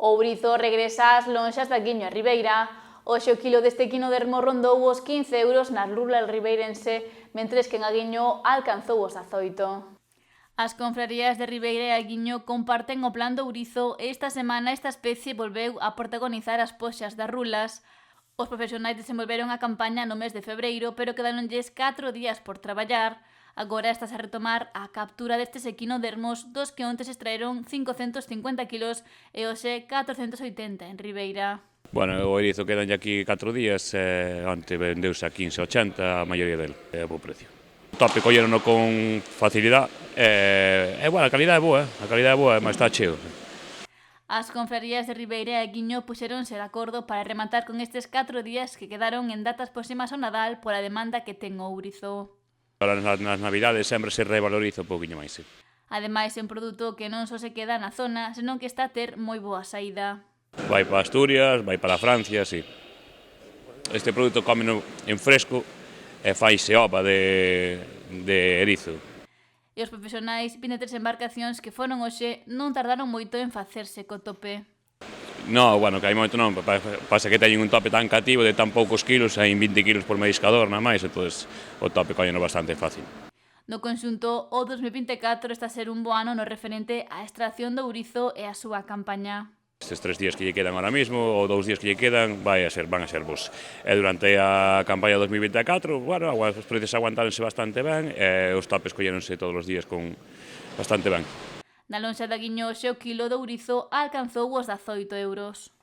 O ourizo regresa ás lonxas da Guiño e Ribeira. Hoxe o quilo deste equinodermo rondou os 15 euros na rural ribeirense, mentres que en Aguiño alcanzou os 18. As confrarías de Ribeira e Aguiño comparten o plan do ourizo e esta semana esta especie volveu a protagonizar as poxas das rulas. Os profesionais desenvolveron a campaña no mes de febreiro, pero quedaronlles 4 días por traballar. Agora estás a retomar a captura destes equinodermos, dos que onte se extraeron 550 kilos e hoxe 480 en Ribeira. Bueno, o erizo quedanlle aquí 4 días, onte vendeuse a 15,80 a maioría del, é bo precio. O tope collerono con facilidade, bueno, a calidade é boa, mas está cheo. As confrarías de Ribeira e Aguiño puxéronse de acordo para rematar con estes 4 días que quedaron en datas próximas ao Nadal pola demanda que ten o ourizo. Ahora nas navidades sempre se revaloriza un pouquinho máis, sí. Ademais, é un produto que non só se queda na zona, senón que está a ter moi boa saída. Vai para Asturias, vai para Francia, sí. Este produto cómeno en fresco e faise ova de erizo. E os profesionais 23 embarcacións que foron hoxe non tardaron moito en facerse co tope. No, bueno, que hai moito non, pasa que teñen un tope tan cativo de tan poucos kilos, hai 20 kilos por mariscador, nada máis, entón o tope colleno bastante fácil. No conxunto, o 2024 está a ser un bo ano no referente á extracción do ourizo e a súa campaña. Estes 3 días que lle quedan ahora mismo, ou 2 días que lle quedan, van a ser bons. E durante a campaña 2024, bueno, os precios aguantáronse bastante ben, e os topes colléronse todos os días con bastante ben. Na lonxa de Aguiño hoxe o quilo do ourizo alcanzou os 18 euros.